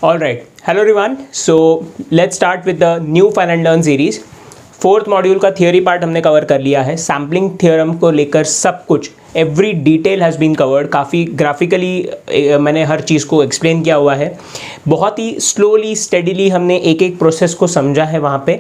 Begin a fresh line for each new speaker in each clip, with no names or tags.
All right. Hello everyone. So let's start with the new Fun and Learn series. Fourth module का theory part हमने cover कर लिया है. Sampling theorem को लेकर सब कुछ every detail has been covered. काफ़ी ग्राफिकली मैंने हर चीज़ को एक्सप्लेन किया हुआ है. बहुत ही स्लोली स्टेडीली हमने एक एक प्रोसेस को समझा है वहाँ पे.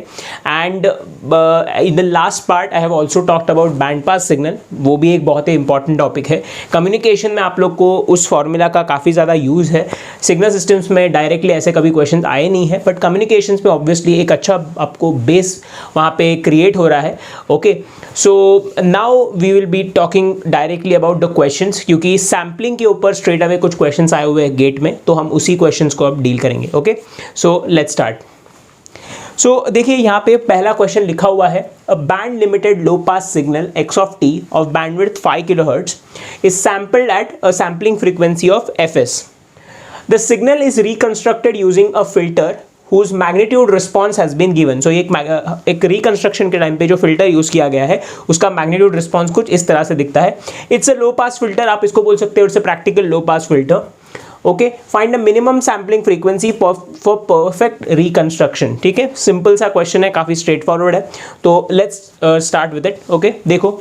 And in the last part I have also talked about band pass signal. वो भी एक बहुत ही इंपॉर्टेंट टॉपिक है. कम्युनिकेशन में आप लोग को उस फॉर्मूला का काफ़ी ज़्यादा यूज़ है. सिग्नल सिस्टम्स में डायरेक्टली ऐसे कभी क्वेश्चन आए नहीं है, बट कम्युनिकेशन में ऑब्वियसली एक अच्छा आपको बेस वहाँ पे क्रिएट हो रहा है. Okay, so now we will be talking directly about the questions, क्योंकि सैम्पलिंग के ऊपर स्ट्रेट अवे कुछ क्वेश्चंस आए हुए हैं गेट में, तो हम उसी क्वेश्चंस को अब डील करेंगे. Okay, so let's start. So देखिए यहाँ पे पहला क्वेश्चन लिखा हुआ है. A band limited low pass signal x of t of bandwidth 5 kHz is sampled at a sampling frequency of fs. The signal is reconstructed using a filter whose magnitude response has been given. So एक reconstruction के time पे जो filter use किया गया है उसका magnitude response कुछ इस तरह से दिखता है. It's a low pass filter, आप इसको बोल सकते हो it's a practical low pass filter. Okay, find the minimum sampling frequency for perfect reconstruction. ठीक है, सिंपल सा क्वेश्चन है, काफ़ी स्ट्रेट फॉरवर्ड है. तो let's start with it. Okay, देखो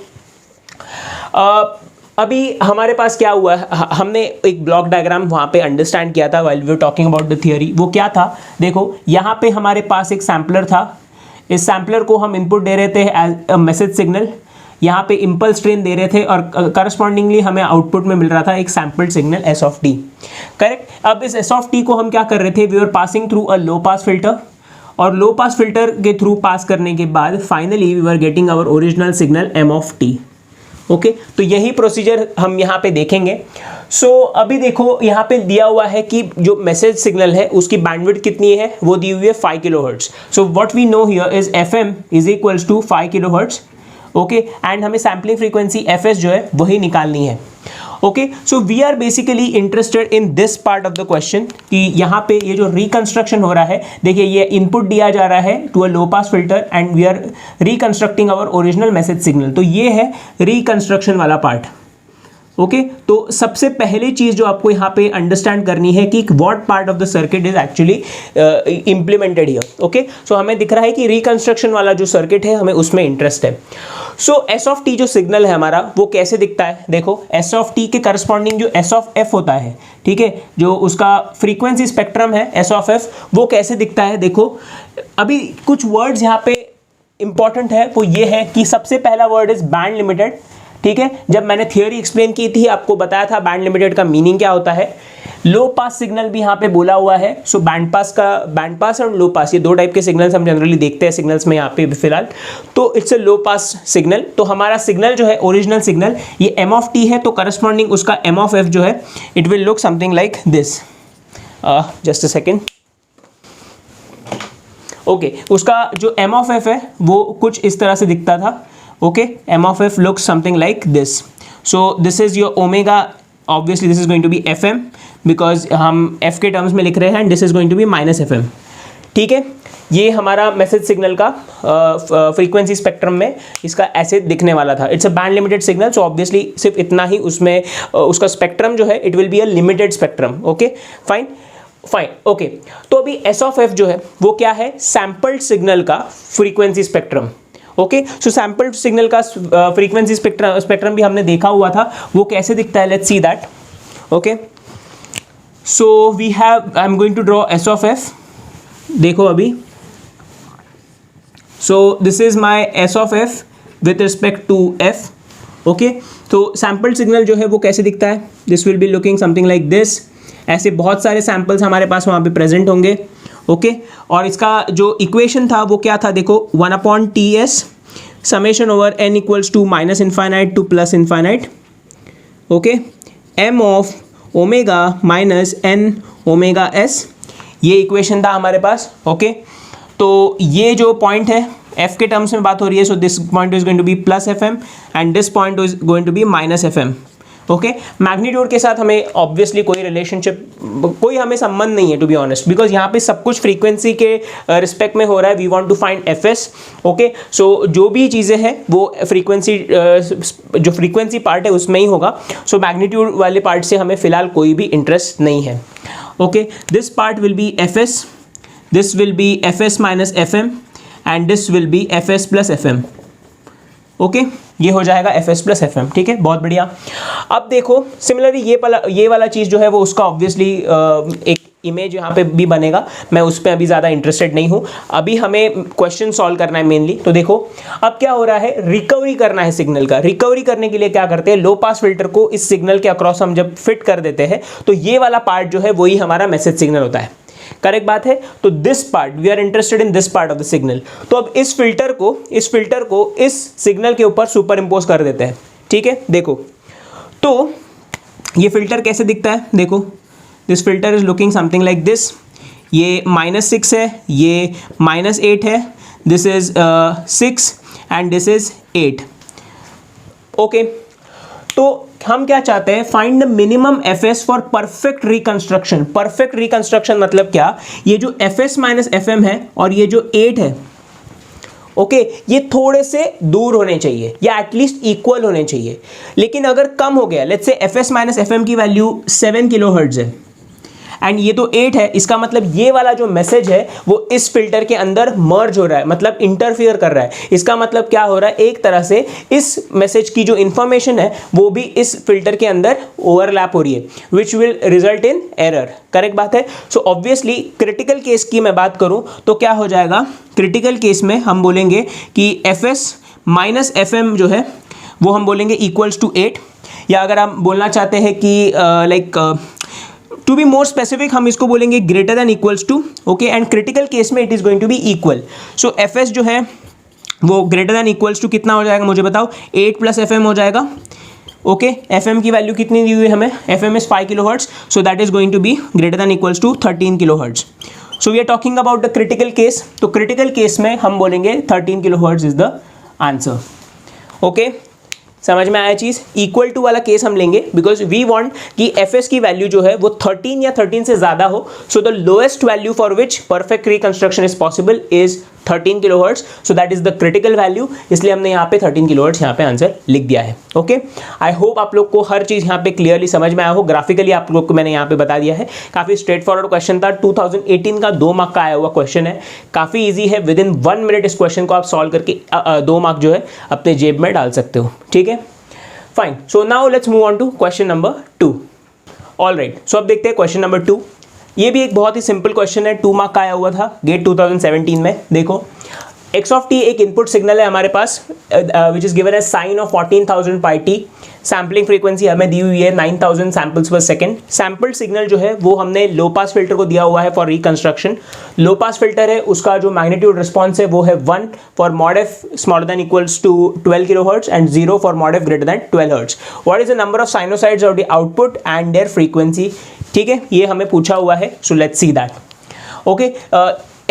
अभी हमारे पास क्या हुआ है, हमने एक ब्लॉक डायग्राम वहाँ पे अंडरस्टैंड किया था while we were talking about the theory. वो क्या था, देखो यहाँ पे हमारे पास एक सैम्पलर था. इस सैम्पलर को हम इनपुट दे रहे थे एज अ मैसेज सिग्नल. यहाँ पे इम्पल्स ट्रेन दे रहे थे और करस्पॉन्डिंगली हमें आउटपुट में मिल रहा था एक sampled signal S of T. Correct. अब इस एस ऑफ टी को हम क्या कर रहे थे, we are passing through a low pass filter, और लो पास फिल्टर के थ्रू पास करने के बाद finally we are getting our original signal m of t. Okay, तो यही प्रोसीजर हम यहाँ पे देखेंगे. सो अभी देखो यहाँ पे दिया हुआ है कि जो मैसेज सिग्नल है उसकी बैंडविड्थ कितनी है, वो दी हुई है 5 kilohertz. So what we know here is fm is equals to 5 kilohertz. Okay, and हमें सैम्पलिंग फ्रीक्वेंसी एफएस जो है वही निकालनी है. Okay, so we are basically interested in this part of the question कि यहाँ पे ये जो रिकंस्ट्रक्शन हो रहा है, देखिए ये इनपुट दिया जा रहा है to a low pass filter and we are reconstructing our original message signal. तो ये है रिकंस्ट्रक्शन वाला पार्ट. ओके, तो सबसे पहली चीज जो आपको यहाँ पे अंडरस्टैंड करनी है कि what part of the circuit is actually implemented here. Okay, so हमें दिख रहा है कि रिकंस्ट्रक्शन वाला जो सर्किट है हमें उसमें इंटरेस्ट है. सो एस ऑफ टी जो सिग्नल है हमारा वो कैसे दिखता है, देखो एस ऑफ टी के करस्पॉन्डिंग जो एस ऑफ एफ होता है, ठीक है, जो उसका फ्रीक्वेंसी स्पेक्ट्रम है एस ऑफ एफ, वो कैसे दिखता है. देखो अभी कुछ वर्ड्स यहाँ पे इंपॉर्टेंट है, वो ये है कि सबसे पहला वर्ड इज बैंड लिमिटेड. ठीक है, जब मैंने थियोरी एक्सप्लेन की थी आपको बताया था बैंड लिमिटेड का मीनिंग क्या होता है. लो पास सिग्नल भी यहाँ पे बोला हुआ है. सो बैंड पास और लो पास, ये दो टाइप के सिग्नल्स हम जनरली देखते हैं सिग्नल्स में यहाँ पे फिलहाल. तो it's a low pass signal. तो हमारा सिग्नल जो है ओरिजिनल सिग्नल ये एम ऑफ टी है, तो करस्पॉन्डिंग उसका एम ऑफ एफ जो है it will look something like this. Just a second. Okay, उसका जो एम ऑफ एफ है वो कुछ इस तरह से दिखता था. Okay, m of f looks something like this. So this is your omega. Obviously this is going to be fm because हम f के टर्म्स में लिख रहे हैं and this is going to be minus fm. ठीक है, ये हमारा मैसेज सिग्नल का फ्रीक्वेंसी स्पेक्ट्रम में इसका ऐसे दिखने वाला था. It's a band limited signal, so obviously सिर्फ इतना ही उसमें उसका स्पेक्ट्रम जो है it will be a limited spectrum. Okay, fine. Okay, तो अभी एस ऑफ एफ जो है वो क्या है, सैम्पल्ड सिग्नल का frequency spectrum. Okay, so sampled signal का फ्रीक्वेंसी स्पेक्ट्रम भी हमने देखा हुआ था, वो कैसे दिखता है, let's see that. Okay, so we have, I am going to draw S of f. देखो अभी, so this is my S of f with respect to f. Okay, तो सैम्पल्ड सिग्नल जो है वो कैसे दिखता है, this will be looking something like this. ऐसे बहुत सारे सैम्पल्स हमारे पास वहाँ पे प्रेजेंट होंगे. ओके, और इसका जो इक्वेशन था वो क्या था, देखो 1/ts summation over n equals to minus infinite to plus infinite. Okay, m of omega minus n omega s, ये इक्वेशन था हमारे पास. ओके, तो ये जो पॉइंट है f के टर्म्स में बात हो रही है, so this point is going to be plus f m and this point is going to be minus f m. Okay, magnitude के साथ हमें ऑब्वियसली कोई रिलेशनशिप, कोई हमें संबंध नहीं है टू बी ऑनेस्ट, बिकॉज यहाँ पे सब कुछ फ्रीक्वेंसी के रिस्पेक्ट में हो रहा है. We want to find F S. Okay, so जो भी चीज़ें हैं वो फ्रीक्वेंसी जो फ्रीक्वेंसी पार्ट है उसमें ही होगा. सो मैग्नीट्यूड वाले पार्ट से हमें फिलहाल कोई भी इंटरेस्ट नहीं है. Okay, this part will be fs, this will be fs minus fm and this will be fs plus fm. Okay ये हो जाएगा fs प्लस fm. ठीक है, बहुत बढ़िया. अब देखो सिमिलरली ये वाला चीज़ जो है वो उसका ऑब्वियसली एक इमेज यहाँ पे भी बनेगा. मैं उस पर अभी ज़्यादा इंटरेस्टेड नहीं हूँ. अभी हमें क्वेश्चन सॉल्व करना है मेनली. तो देखो अब क्या हो रहा है, रिकवरी करना है सिग्नल का. रिकवरी करने के लिए क्या करते हैं, लो पास फिल्टर को इस सिग्नल के अक्रॉस हम जब फिट कर देते हैं तो ये वाला पार्ट जो है वही हमारा मैसेज सिग्नल होता है. करेक्ट बात है. तो this part we are interested in this part of the signal. तो अब इस फिल्टर को इस सिग्नल के ऊपर सुपर इम्पोज कर देते हैं. ठीक है, देखो तो ये फिल्टर कैसे दिखता है. देखो this filter is looking something like this. ये -6 है, ये -8 है, this is 6 and this is 8. Okay, तो हम क्या चाहते हैं, find the minimum fs for perfect reconstruction. Perfect reconstruction मतलब क्या, ये जो fs माइनस fm है और ये जो 8 है, ओके ये थोड़े से दूर होने चाहिए या एटलीस्ट इक्वल होने चाहिए. लेकिन अगर कम हो गया, let's say fs minus fm की वैल्यू 7 किलोहर्ट्ज है एंड ये तो 8 है, इसका मतलब ये वाला जो मैसेज है वो इस फिल्टर के अंदर मर्ज हो रहा है, मतलब इंटरफियर कर रहा है. इसका मतलब क्या हो रहा है, एक तरह से इस मैसेज की जो इंफॉर्मेशन है वो भी इस फिल्टर के अंदर ओवरलैप हो रही है, which will result in error. Correct बात है. सो ऑब्वियसली क्रिटिकल केस की मैं बात करूं तो क्या हो जाएगा, क्रिटिकल केस में हम बोलेंगे कि fs माइनस fm जो है वो हम बोलेंगे इक्वल्स टू 8, या अगर हम बोलना चाहते हैं कि like to be more specific हम इसको बोलेंगे greater than equals to. Okay, and critical case में it is going to be equal. So fs जो है वो ग्रेटर देन इक्वल्स टू कितना हो जाएगा, मुझे बताओ. 8 प्लस fm हो जाएगा. ओके, fm की वैल्यू कितनी दी हुई है हमें, fm is 5 kilohertz, so that is going to be greater than equals to 13 kilohertz. So we are talking about the critical case. तो क्रिटिकल केस में हम बोलेंगे 13 kilohertz is the answer. Okay, समझ में आया चीज़. इक्वल टू वाला case हम लेंगे बिकॉज वी वांट कि fs की वैल्यू जो है वो 13 या 13 से ज़्यादा हो. So the lowest value for which perfect reconstruction is possible is 13 kilohertz. So that is the critical value, इसलिए हमने यहाँ पे 13 किलोहर्ट्ज यहाँ पे आंसर लिख दिया है. ओके, आई होप आप लोग को हर चीज़ यहाँ पे क्लियरली समझ में आया हो. ग्राफिकली आप लोग को मैंने यहाँ पे बता दिया है. काफ़ी स्ट्रेट फॉरवर्ड क्वेश्चन था. 2018 का 2 मार्क का आया हुआ क्वेश्चन है. काफ़ी ईजी है. विद इन 1 मिनट इस क्वेश्चन को आप सॉल्व करके 2 मार्क जो है अपने जेब में डाल सकते हो. ठीक है, fine. So now let's move on to question number 2. All right, so अब देखते हैं क्वेश्चन नंबर 2. ये भी एक बहुत ही सिंपल क्वेश्चन है. 2 मार्क का आया हुआ था गेट 2017 में. देखो x ऑफ t एक इनपुट सिग्नल है हमारे पास which is given as sine of 14,000 pi T. Sampling frequency हमें दी हुई है 9,000 सैम्पल्स पर सेकेंड. सैम्पल सिग्नल जो है वो हमने लो पास फिल्टर को दिया हुआ है for reconstruction. Low pass filter है, उसका जो मैग्नीट्यूड रिस्पॉन्स है वो है 1 for mod F smaller than equals to 12 kilo hertz and 0 for mod F greater than 12 hertz. What is the number of sinusoids of the output and their frequency. ठीक है, ये हमें पूछा हुआ है. So let's see that. Okay,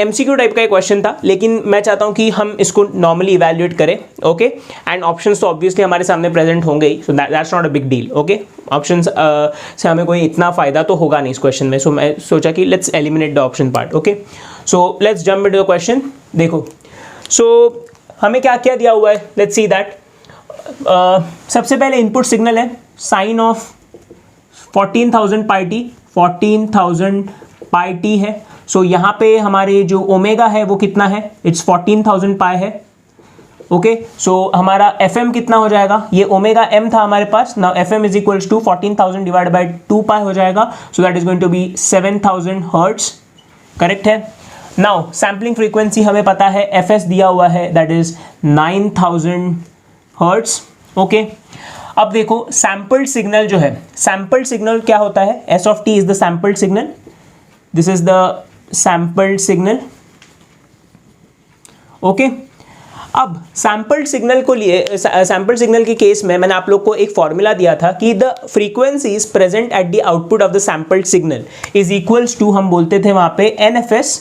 MCQ type का एक question था, लेकिन मैं चाहता हूं कि हम इसको नॉर्मली इवैल्यूएट करें. ओके, एंड ऑप्शंस तो ऑब्वियसली हमारे सामने प्रेजेंट होंगे ही, so that's not a big deal. Okay, options से हमें कोई इतना फ़ायदा तो होगा नहीं इस क्वेश्चन में. सो मैं सोचा कि let's eliminate the option part. Okay, so let's jump into the question. देखो, सो हमें क्या क्या दिया हुआ है, लेट्स सी दैट. सबसे पहले इनपुट सिग्नल है sine of 14,000 pi t. 14,000 pi t है. सो यहाँ पे हमारे जो ओमेगा है वो कितना है, इट्स 14,000 पाई है. ओके, सो हमारा fm कितना हो जाएगा, ये ओमेगा m था हमारे पास. Now fm is equals to 14,000 divide by 2 pi हो जाएगा. So that is going to be 7,000 hertz. Correct है. नाउ सैम्पलिंग फ्रीक्वेंसी हमें पता है, fs दिया हुआ है दैट इज 9,000 हर्ट्ज. ओके, अब देखो सैम्पल्ड सिग्नल जो है, सैम्पल्ड सिग्नल क्या होता है, s of t is the sampled signal. This is the sampled signal. Okay, अब सैम्पल्ड सिग्नल को लिए सैम्पल्ड सिग्नल के केस में मैंने आप लोग को एक फॉर्मूला दिया था कि the frequencies present at the output of the sampled signal is equals to, हम बोलते थे वहां पे NFS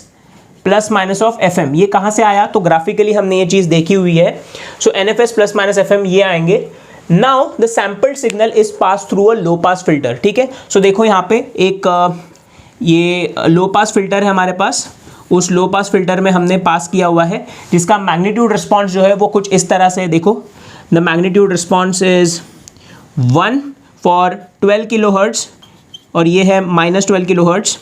plus minus of FM. ये कहाँ से आया, तो ग्राफिकली हमने ये चीज़ देखी हुई है. सो NFS प्लस माइनस FM ये आएंगे. Now the sampled signal is pass through a low pass filter. ठीक है, सो देखो यहाँ पे एक ये लो पास फिल्टर है हमारे पास. उस लो पास फिल्टर में हमने पास किया हुआ है जिसका मैग्नीट्यूड रिस्पॉन्स जो है वो कुछ इस तरह से. देखो the magnitude response is 1 for 12 kilo hertz और ये है -12 किलो हर्ट्ज.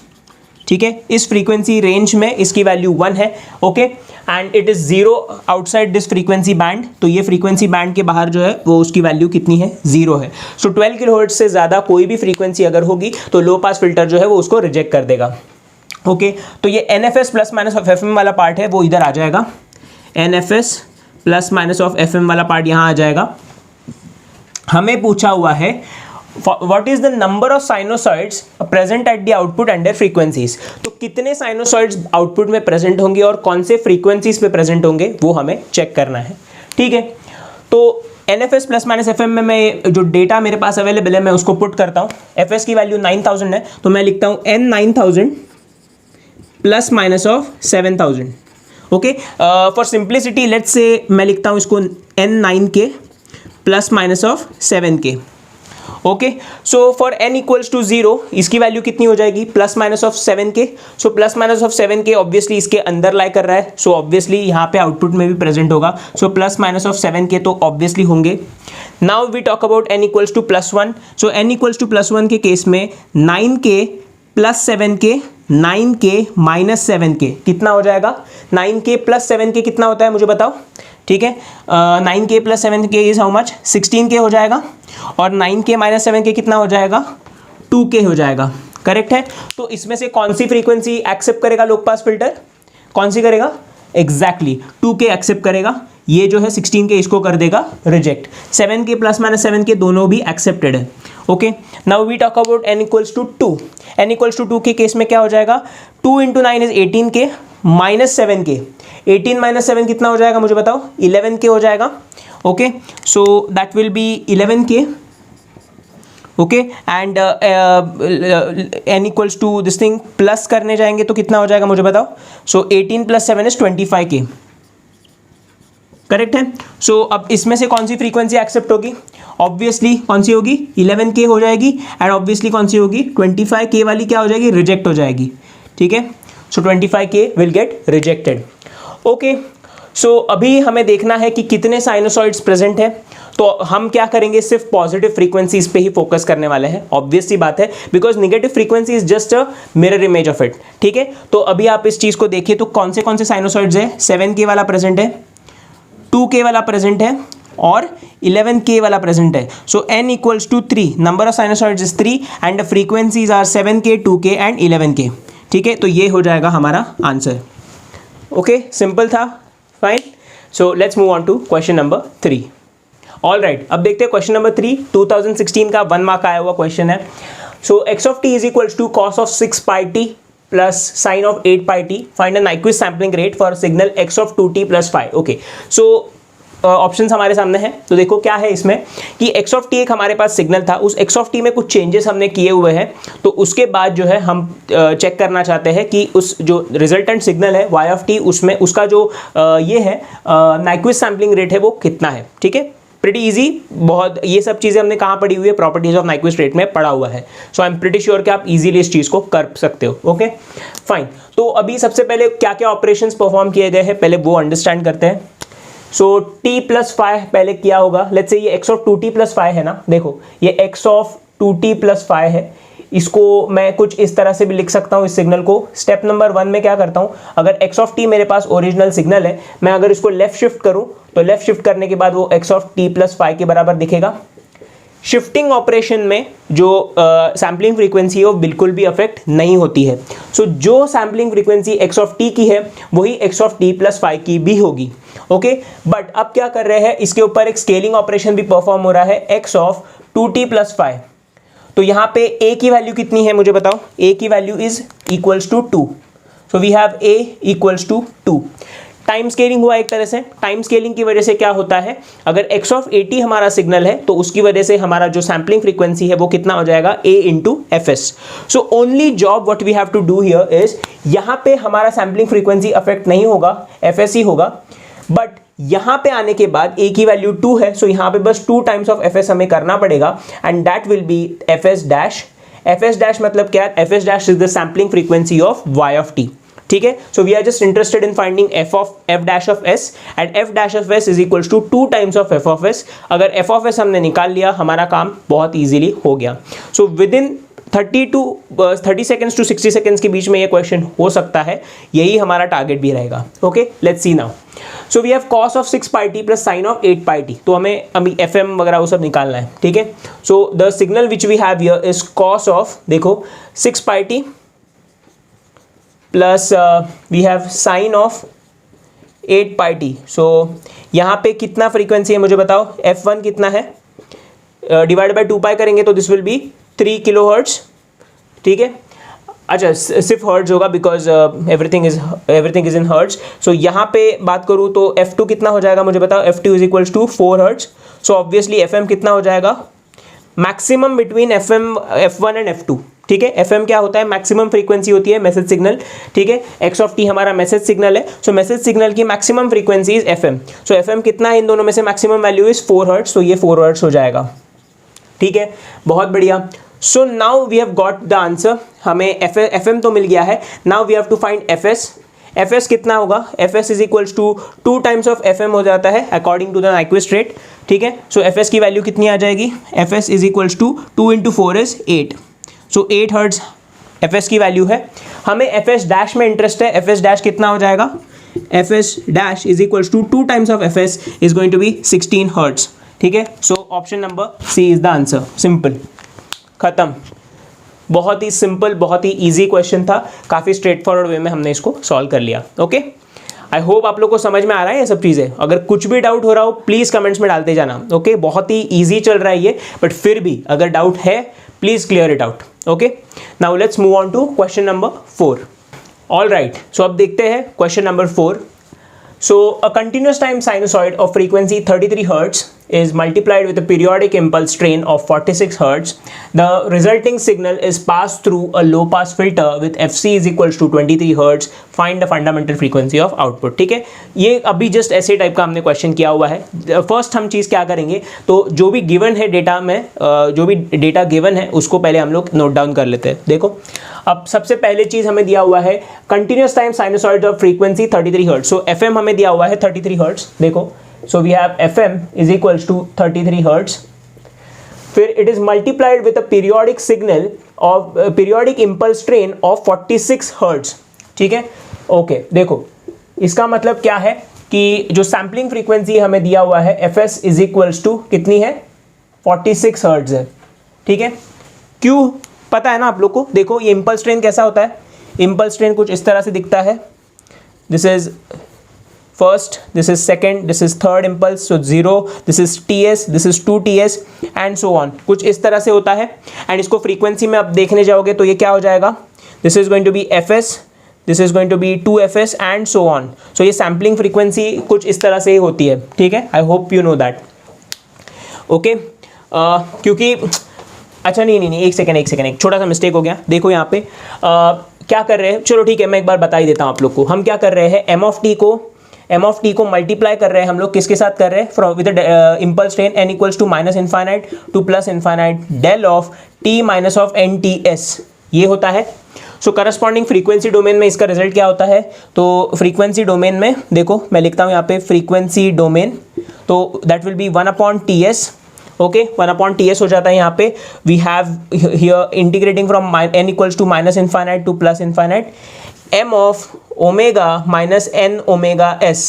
ठीक है, इस फ्रीक्वेंसी रेंज में इसकी वैल्यू 1 है, okay, and it is 0 outside this frequency band, तो ये फ्रीक्वेंसी बैंड के बाहर जो है वो उसकी वैल्यू कितनी है, 0 है। सो 12 किलोहर्ट्ज से ज़्यादा कोई भी फ्रीक्वेंसी अगर होगी तो लो पास फिल्टर जो है वो उसको रिजेक्ट कर देगा, ओके। तो ये NFS plus minus of FM वाला पार्ट है वो इधर आ जाएगा, NFS plus minus of FM वाला पार्ट यहाँ आ जाएगा। हमें पूछा हुआ है what is the number of sinusoids present at the output and their frequencies, तो कितने साइनोसॉइड्स आउटपुट में प्रेजेंट होंगे और कौन से फ्रीक्वेंसीज पे प्रेजेंट होंगे वो हमें चेक करना है, ठीक है। तो NFS प्लस माइनस FM में मैं जो डेटा मेरे पास अवेलेबल है मैं उसको पुट करता हूँ। FS की वैल्यू 9000 है तो मैं लिखता हूँ N 9000 plus minus of 7000, okay. For simplicity let's say मैं लिखता हूँ इसको N 9K plus minus of 7K, okay. So for n equals to 0 इसकी वैल्यू कितनी हो जाएगी, plus minus of 7K। So plus minus of 7K obviously इसके अंदर लाई कर रहा है, सो ऑब्वियसली यहाँ पे आउटपुट में भी प्रेजेंट होगा, सो प्लस माइनस ऑफ 7K तो ऑब्वियसली होंगे। Now we talk about n equals to plus 1, so n equals to plus 1 के केस में 9K plus 7K, 9K minus 7K कितना हो जाएगा, 9K प्लस 7K कितना होता है मुझे बताओ, ठीक है। 9K plus 7K is how much, 16K हो जाएगा, और 9K माइनस 7K कितना हो जाएगा, 2K हो जाएगा, करेक्ट है। तो इसमें से कौन सी फ्रीक्वेंसी एक्सेप्ट करेगा लो पास फिल्टर, कौन सी करेगा, एग्जैक्टली 2K एक्सेप्ट करेगा, ये जो है 16K इसको कर देगा reject, 7K plus minus 7K दोनों भी एक्सेप्टेड है, okay. Now we talk about n equals to 2, n equals to 2 के केस में क्या हो जाएगा, 2 into 9 is 18K minus 7K, 18 minus 7 कितना हो जाएगा मुझे बताओ, 11K हो जाएगा, okay. So that will be 11K, okay. And n equals to this thing plus करने जाएंगे तो कितना हो जाएगा मुझे बताओ, सो 18 प्लस 7 इज 25K, करेक्ट है। सो अब इसमें से कौन सी फ्रीक्वेंसी एक्सेप्ट होगी, ऑब्वियसली कौन सी होगी, 11K हो जाएगी, एंड ऑब्वियसली कौन सी होगी, 25K वाली क्या हो जाएगी, रिजेक्ट हो जाएगी, ठीक है। So 25K will get rejected, okay. So अभी हमें देखना है कि कितने साइनोसॉइड्स प्रेजेंट है, तो हम क्या करेंगे, सिर्फ पॉजिटिव फ्रीक्वेंसीज पे ही फोकस करने वाले हैं, ऑब्वियस सी बात है, because negative frequency is just a mirror image of it, ठीक है। तो अभी आप इस चीज को देखिए तो कौन से साइनोसॉइड्स है, 7K वाला प्रेजेंट है, 2K वाला प्रेजेंट है, और 11K वाला प्रेजेंट है। So n equals to 3, number of sinusoids is 3 and the frequencies are 7K, 2K and 11K, ठीक है। तो ये हो जाएगा हमारा आंसर, ओके, सिंपल था, fine. So let's move on to question number 3। All right, अब देखते हैं क्वेश्चन नंबर 3, 2016 का 1 मार्क आया हुआ क्वेश्चन है। So x of t is equals to cos of 6 pi T plus sine of 8 pi t, find a Nyquist sampling rate for signal x of 2t plus 5, okay. So options हमारे सामने हैं, तो देखो क्या है इसमें कि x ऑफ टी एक हमारे पास सिग्नल था, उस x ऑफ टी में कुछ चेंजेस हमने किए हुए हैं, तो उसके बाद जो है हम चेक करना चाहते हैं कि उस जो रिजल्टेंट सिग्नल है y ऑफ टी उसमें उसका जो ये है नाइक्विस्ट सैम्पलिंग रेट है वो कितना है, ठीक है। प्रिटी इजी, बहुत ये सब चीज़ें हमने कहाँ पढ़ी हुई है, प्रॉपर्टीज ऑफ नाइक्विस्ट रेट में पढ़ा हुआ है, सो आई एम प्रिटी श्योर कि आप इजीली इस चीज़ को कर सकते हो, ओके फाइन। तो अभी सबसे पहले क्या क्या ऑपरेशंस परफॉर्म किए गए हैं पहले वो अंडरस्टैंड करते हैं। सो t प्लस 5 पहले किया होगा, लेट्स से ये x ऑफ 2t प्लस 5 है ना, देखो ये x ऑफ 2t प्लस 5 है, इसको मैं कुछ इस तरह से भी लिख सकता हूँ इस सिग्नल को। स्टेप नंबर 1 में क्या करता हूँ, अगर x ऑफ t मेरे पास ओरिजिनल सिग्नल है, मैं अगर इसको लेफ्ट शिफ्ट करूँ तो लेफ्ट शिफ्ट करने के बाद वो x ऑफ t प्लस 5 के बराबर दिखेगा। शिफ्टिंग ऑपरेशन में जो सैम्पलिंग फ्रीक्वेंसी है वो बिल्कुल भी अफेक्ट नहीं होती है। सो जो sampling frequency x of t की है वही x ऑफ t प्लस 5 की भी होगी, ओके। बट अब क्या कर रहे हैं, इसके ऊपर एक स्केलिंग ऑपरेशन भी परफॉर्म हो रहा है, x ऑफ 2t प्लस 5। तो यहाँ पे a की वैल्यू कितनी है मुझे बताओ, a की value is equals to 2, so we have a equals to 2। Time scaling हुआ एक तरह से, टाइम स्केलिंग की वजह से क्या होता है, अगर x ऑफ 80 हमारा सिग्नल है तो उसकी वजह से हमारा जो सैम्पलिंग फ्रीक्वेंसी है वो कितना हो जाएगा, a into fs। So only job what we have to do here is, यहाँ पे हमारा सैम्पलिंग फ्रीक्वेंसी अफेक्ट नहीं होगा, fs ही होगा, बट यहाँ पे आने के बाद a की वैल्यू 2 है, सो यहाँ पे बस 2 टाइम्स ऑफ fs हमें करना पड़ेगा, and that will be fs dash. fs dash मतलब क्या, fs dash is the sampling frequency of y of t, ठीक है। So we are just interested in finding f dash of s and f dash of s is equals to 2 times of f of s। अगर f of s हमने निकाल लिया, हमारा काम बहुत easily हो गया। So within 30 seconds to 60 seconds के बीच में ये क्वेश्चन हो सकता है, यही हमारा टारगेट भी रहेगा। Okay, let's see now. So we have cos of 6 pi T plus sine of 8 pi t, तो हमें अभी FM वगैरह वो सब निकालना है, ठीक है। So the signal which we have here is cos of, देखो 6 pi T plus we have sine of 8 pi T. So यहाँ पे कितना फ्रीक्वेंसी है मुझे बताओ, F1 कितना है, डिवाइड बाय 2 पाई करेंगे तो this will be 3 kilo hertz, ठीक है। अच्छा, सिर्फ हर्ट्ज होगा because everything is in hertz. So यहाँ पे बात करूँ तो F2 कितना हो जाएगा मुझे बताओ, F2 is equals to 4 hertz. So obviously FM कितना हो जाएगा, maximum between F1 and F2, ठीक है। FM क्या होता है, मैक्सिमम फ्रीक्वेंसी होती है मैसेज सिग्नल, ठीक है। x ऑफ t हमारा मैसेज सिग्नल है, सो मैसेज सिग्नल की maximum frequency is FM। So FM कितना है इन दोनों में से, मैक्सिमम वैल्यू इज 4 हर्ट्ज, तो ये 4 हर्ट्ज हो जाएगा, ठीक है। बहुत बढ़िया। So now we have got the answer, हमें FM तो मिल गया है। Now we have to find FS कितना होगा, FS is equals to 2 times of FM हो जाता है according to the Nyquist rate, ठीक है। सो FS की वैल्यू कितनी आ जाएगी, FS is equals to 2 into 4 is 8, सो 8 हर्ट्ज FS की वैल्यू है। हमें FS डैश में इंटरेस्ट है, FS डैश कितना हो जाएगा, FS dash is equals to 2 times of FS is going to be 16 hertz, ठीक है। So option number C is the answer, simple, खत्म। बहुत ही सिंपल, बहुत ही इजी क्वेश्चन था, काफ़ी स्ट्रेट फॉरवर्ड वे में हमने इसको सॉल्व कर लिया। ओके, आई होप आप लोग को समझ में आ रहा है ये सब चीज़ें। अगर कुछ भी डाउट हो रहा हो प्लीज़ कमेंट्स में डालते जाना। ओके, बहुत ही ईजी चल रहा है ये, बट फिर भी अगर डाउट है please clear it out. Okay, now let's move on to question number 4। All right, so अब देखते हैं question number 4। So a continuous time sinusoid of frequency 33 Hz is multiplied with a periodic impulse train of 46 Hz. The resulting signal is passed through a low pass filter with FC is equals to 23 Hz. Find the fundamental frequency of output. ठीक है, ये अभी just ऐसे type का हमने question किया हुआ है। फर्स्ट हम चीज़ क्या करेंगे, तो जो भी गिवन है डेटा में, जो भी डेटा गिवन है उसको पहले हम लोग नोट डाउन कर लेते हैं। देखो, अब सबसे पहले चीज़ हमें दिया हुआ है continuous time sinusoid of frequency 33 hertz. So FM हमें दिया हुआ है 33 हर्ट्ज, देखो। So we have FM is equals to 33 hertz, फिर it is multiplied with a periodic signal of periodic impulse train of 46 hertz, ठीक है। ओके, देखो इसका मतलब क्या है कि जो सैम्पलिंग फ्रीक्वेंसी हमें दिया हुआ है FS इज इक्वल्स टू कितनी है, 46 हर्ट्ज है, ठीक है। क्यों पता है ना आप लोग को, देखो ये इम्पल्स ट्रेन कैसा होता है, इम्पल्स ट्रेन कुछ इस तरह से दिखता है, this is first, this is second, this is third impulse, so 0, this is TS, this is 2TS and so on, कुछ इस तरह से होता है। एंड इसको फ्रीक्वेंसी में आप देखने जाओगे तो ये क्या हो जाएगा, this is going to be FS, this is going to be 2FS and so on. So ये सैम्पलिंग फ्रीक्वेंसी कुछ इस तरह से ही होती है, ठीक है। I hope you know that. Okay, क्योंकि अच्छा नहीं, एक सेकेंड, एक छोटा सा मिस्टेक हो गया। देखो यहाँ पे क्या कर रहे हैं, चलो ठीक है मैं एक बार बता ही देता हूँ आप लोग को। हम क्या कर रहे हैं, M ऑफ टी को मल्टीप्लाई कर रहे हैं हम लोग, किसके साथ कर रहे हैं, from with impulse train n equals to minus infinite to plus infinite del of t minus of NTS, ये होता है। सो करस्पॉन्डिंग फ्रीक्वेंसी डोमेन में इसका रिजल्ट क्या होता है, तो फ्रीक्वेंसी डोमेन में देखो मैं लिखता हूँ यहाँ पे फ्रीक्वेंसी डोमेन, तो दैट विल बी 1/TS। ओके, 1/TS हो जाता है यहाँ पे। We have here integrating from n equals to minus infinite to plus infinite m of omega minus n omega s,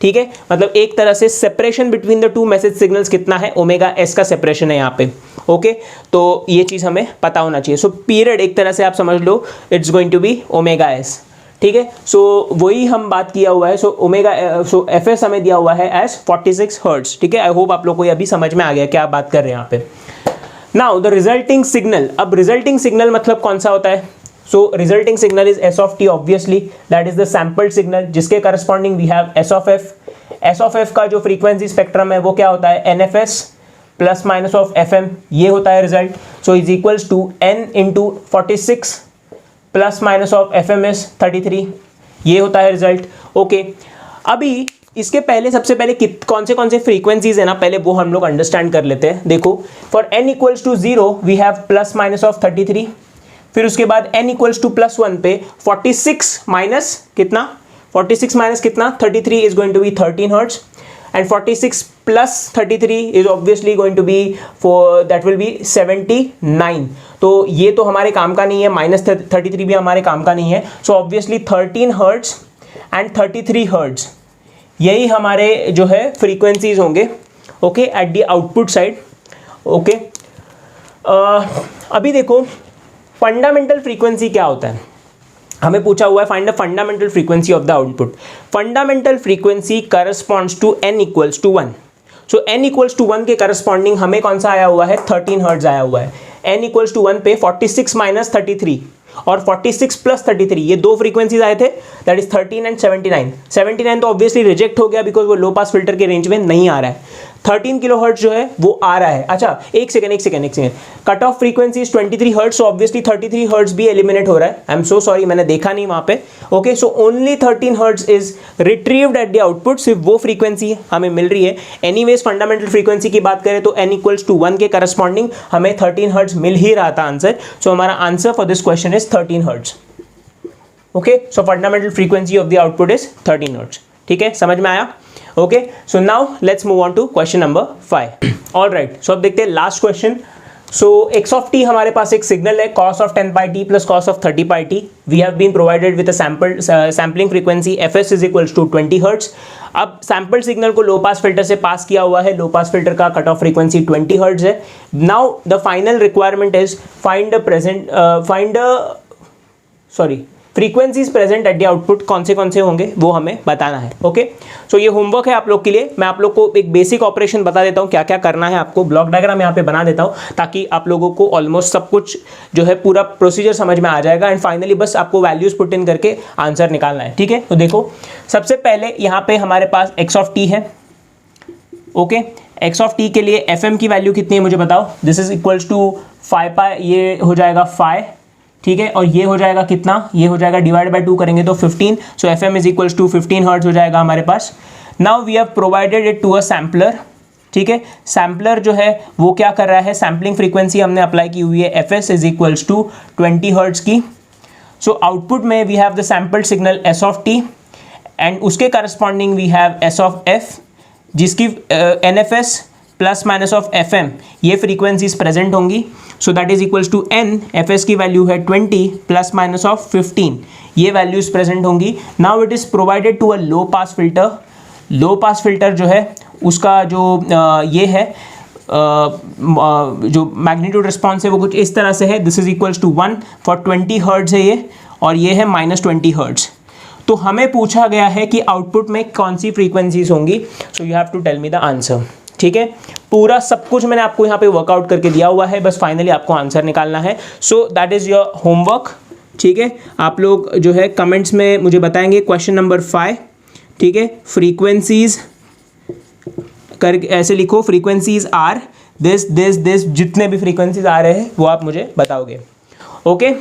ठीक है। मतलब एक तरह से separation between the two message signals कितना है, ओमेगा s का सेपरेशन है यहाँ पे। ओके, तो ये चीज़ हमें पता होना चाहिए। सो पीरियड एक तरह से आप समझ लो, it's going to be omega s, ठीक है। सो वही हम बात किया हुआ है। सो FS हमें दिया हुआ है एज 46 हर्ट्ज, ठीक है। आई होप आप लोग को ये अभी समझ में आ गया क्या बात कर रहे हैं यहाँ पे। नाउ द रिजल्टिंग सिग्नल, अब रिजल्टिंग सिग्नल मतलब कौन सा होता है, so resulting signal is S of t, obviously that is the sampled signal, जिसके corresponding we have S of f। S of f का जो फ्रीक्वेंसी स्पेक्ट्रम है वो क्या होता है, NFS plus minus of FM, ये होता है result. So is equals to n into 46 plus minus of FM is 33, ये होता है रिजल्ट। ओके, अभी इसके पहले सबसे पहले कौन से फ्रीक्वेंसीज है ना, पहले वो हम लोग अंडरस्टैंड कर लेते हैं। देखो for n equals to 0 we have plus minus of 33, फिर उसके बाद n इक्वल्स टू प्लस 1 पे 46 माइनस कितना, 46 माइनस कितना 33 is going to be 13 hertz, and 46 plus 33 is obviously going to be that will be 79. तो ये तो हमारे काम का नहीं है, -33 भी हमारे काम का नहीं है। So obviously 13 hertz and 33 hertz यही हमारे जो है फ्रीक्वेंसीज होंगे, okay, eight the output side, okay. अभी देखो फंडामेंटल फ्रीक्वेंसी क्या होता है, हमें पूछा हुआ है find the fundamental frequency of the output. Fundamental frequency corresponds to n equals to 1। So n equals to 1 के करस्पॉन्डिंग हमें कौन सा आया हुआ है, 13 हर्ट्ज आया हुआ है। n इक्वल्स टू 1 पे 46 माइनस 33 और 46 प्लस 33 ये दो फ्रीक्वेंसीज आए थे, दैट इज 13 एंड 79। 79 तो ऑब्वियसली रिजेक्ट हो गया बिकॉज वो लो पास फिल्टर के रेंज में नहीं आ रहा है। 13 किलो हर्ट्ज जो है वो आ रहा है। अच्छा एक second, cut off frequency is 23 hertz, so obviously 33 hertz भी एलिमिनेट हो रहा है। आई एम सो सॉरी, मैंने देखा नहीं वहां पे, okay. So only 13 hertz is retrieved eight the output, सिर्फ वो फ्रीक्वेंसी हमें मिल रही है। एनीवेज फंडामेंटल फ्रीक्वेंसी की बात करें तो n इक्वल्स टू 1 के करस्पॉन्डिंग हमें 13 हर्ट्ज मिल ही रहा था आंसर। सो हमारा answer for this question is 13 hertz, okay. So fundamental frequency of the output is 13 hertz, ठीक है, समझ में आया, okay. So now let's move on to question number 5। All right, so अब देखते हैं last question. So x of t हमारे पास एक सिग्नल है cos of 10 pi t plus cos of 30 pi t। We have been provided with a sampling frequency fs is equals to 20 hertz. अब sample signal को low pass filter से pass किया हुआ है, low pass filter का cut off frequency 20 hertz है। Now the final requirement is frequencies present at the output कौन से होंगे वो हमें बताना है, ओके। सो ये होमवर्क है आप लोग के लिए। मैं आप लोग को एक बेसिक ऑपरेशन बता देता हूँ क्या क्या करना है आपको, ब्लॉक डायग्राम यहाँ पे बना देता हूँ ताकि आप लोगों को ऑलमोस्ट सब कुछ जो है पूरा प्रोसीजर समझ में आ जाएगा। एंड फाइनली बस आपको वैल्यूज पुट इन करके आंसर निकालना है, ठीक है। तो देखो सबसे पहले यहाँ पे हमारे पास x ऑफ t है, ओके। x ऑफ t के लिए fm की वैल्यू कितनी है मुझे बताओ। दिस इज इक्वल्स टू 5 पाई, ये हो जाएगा 5, ठीक है, और ये हो जाएगा कितना, ये हो जाएगा डिवाइड बाय 2 करेंगे तो 15। So F M is equals to 15 hertz हो जाएगा हमारे पास। Now we have provided it to a sampler, ठीक है। सैम्पलर जो है वो क्या कर रहा है, सैम्पलिंग फ्रीक्वेंसी हमने अप्लाई की हुई है F S is equals to 20 hertz की। सो आउटपुट में we have the sampled signal S of T and उसके corresponding we have S of F जिसकी N F S plus minus of F M ये frequencies present होंगी। So that is equals to N, F S की value है 20 plus minus of 15, ये values present होंगी। Now it is provided to a low pass filter. Low pass filter जो है उसका जो ये है जो मैग्नीट्यूड रिस्पॉन्स है वो कुछ इस तरह से है। This is equals to 1 for 20 hertz है ये, और ये है -20 हर्ट्ज। तो हमें पूछा गया है कि आउटपुट में कौन सी फ्रीक्वेंसीज होंगी। So you have to tell me the answer, ठीक है। पूरा सब कुछ मैंने आपको यहाँ पे वर्कआउट करके दिया हुआ है, बस फाइनली आपको आंसर निकालना है। सो दैट इज योर होमवर्क, ठीक है। आप लोग जो है कमेंट्स में मुझे बताएंगे क्वेश्चन नंबर 5, ठीक है। फ्रीक्वेंसीज कर ऐसे लिखो, फ्रीक्वेंसीज आर दिस जितने भी फ्रीक्वेंसीज आ रहे हैं वो आप मुझे बताओगे, okay.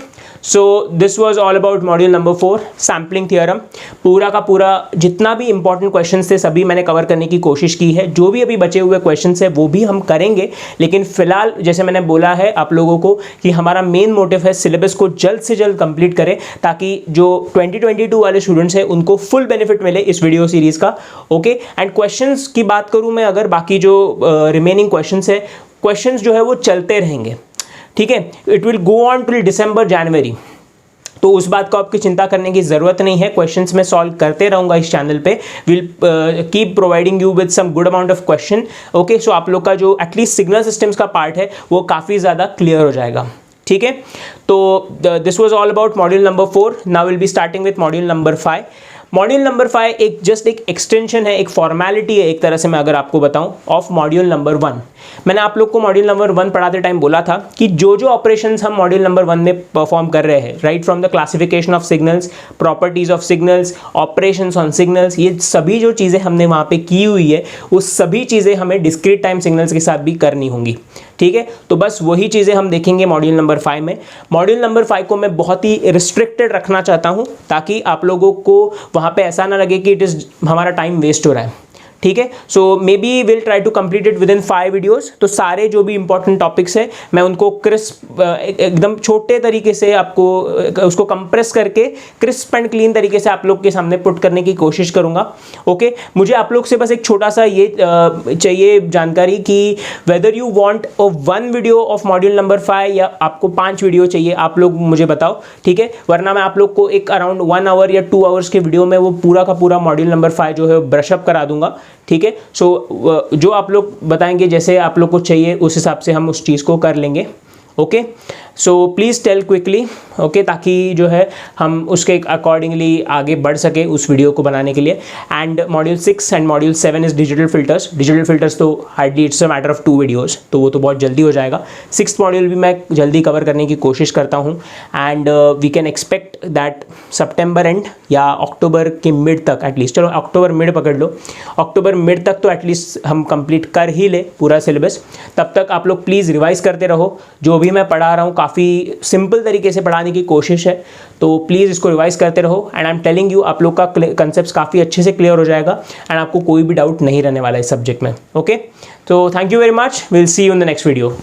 So this was all about module number 4 sampling theorem. पूरा का पूरा जितना भी इंपॉर्टेंट क्वेश्चन थे सभी मैंने कवर करने की कोशिश की है। जो भी अभी बचे हुए क्वेश्चन है वो भी हम करेंगे, लेकिन फिलहाल जैसे मैंने बोला है आप लोगों को कि हमारा मेन मोटिव है सिलेबस को जल्द से जल्द कंप्लीट करें ताकि जो 2022 वाले स्टूडेंट्स हैं उनको फुल बेनिफिट मिले इस वीडियो सीरीज़ का, ओके। एंड क्वेश्चंस की बात करूँ मैं, अगर बाकी जो रिमेनिंग क्वेश्चंस है, क्वेश्चंस जो है वो चलते रहेंगे, ठीक है। It will go on till December January, तो उस बात को आपकी चिंता करने की ज़रूरत नहीं है। क्वेश्चंस मैं सॉल्व करते रहूँगा इस चैनल पे, will keep providing you with some good amount of question, okay. So आप लोग का जो एटलीस्ट सिग्नल सिस्टम्स का पार्ट है वो काफ़ी ज़्यादा क्लियर हो जाएगा, ठीक है। तो this was all about module number 4। Now will be starting with module number 5। Module number 5 एक जस्ट एक एक्सटेंशन है, एक फॉर्मेलिटी है एक तरह से मैं अगर आपको बताऊं ऑफ मॉड्यूल नंबर 1। मैंने आप लोग को मॉड्यूल नंबर 1 पढ़ाते टाइम बोला था कि जो जो ऑपरेशंस हम मॉड्यूल नंबर 1 में परफॉर्म कर रहे हैं, right from the classification of signals, properties of signals, operations on signals, ये सभी जो चीज़ें हमने वहाँ पे की हुई है वो सभी चीज़ें हमें डिस्क्रीट टाइम सिग्नल्स के साथ भी करनी होंगी, ठीक है। तो बस वही चीज़ें हम देखेंगे मॉड्यूल नंबर 5 में। मॉड्यूल नंबर 5 को मैं बहुत ही रिस्ट्रिक्टेड रखना चाहता हूँ ताकि आप लोगों को वहाँ पे ऐसा ना लगे कि इट इज़ हमारा टाइम वेस्ट हो रहा है, ठीक है। So maybe will try to complete it within 5 videos. तो सारे जो भी इंपॉर्टेंट टॉपिक्स है मैं उनको क्रिस्प एकदम छोटे तरीके से आपको उसको कंप्रेस करके क्रिस्प एंड क्लीन तरीके से आप लोग के सामने पुट करने की कोशिश करूँगा। ओके, मुझे आप लोग से बस एक छोटा सा ये चाहिए जानकारी कि whether you want 1 video of module number 5 या आपको 5 वीडियो चाहिए, आप लोग मुझे बताओ, ठीक है। वरना मैं आप लोग को एक अराउंड 1 आवर या 2 आवर्स के वीडियो में वो पूरा का पूरा मॉड्यूल नंबर 5 जो है ब्रशअप करा दूंगा, ठीक है। सो जो आप लोग बताएंगे जैसे आप लोग को चाहिए उस हिसाब से हम उस चीज़ को कर लेंगे। Okay, so please tell quickly, okay, ताकि जो है हम उसके अकॉर्डिंगली आगे बढ़ सके उस वीडियो को बनाने के लिए। And module 6 and module 7 is digital filters. Digital filters तो hardly it's a matter of 2 videos, तो वो तो बहुत जल्दी हो जाएगा। 6th मॉड्यूल भी मैं जल्दी कवर करने की कोशिश करता हूँ। And we can expect that सितंबर एंड या अक्टूबर के मिड तक एटलीस्ट, चलो अक्टूबर मिड पकड़ लो, अक्टूबर मिड तक तो एटलीस्ट हम कंप्लीट कर ही ले पूरा सिलेबस। तब तक आप लोग प्लीज़ रिवाइज करते रहो। जो भी मैं पढ़ा रहा हूँ काफ़ी सिंपल तरीके से पढ़ाने की कोशिश है, तो प्लीज़ इसको रिवाइज करते रहो। And I am telling you, आप लोग का कंसेप्ट काफ़ी अच्छे से क्लियर हो जाएगा एंड आपको कोई भी डाउट नहीं रहने वाला है इस सब्जेक्ट में। ओके, तो thank you very much, will see you in the next video.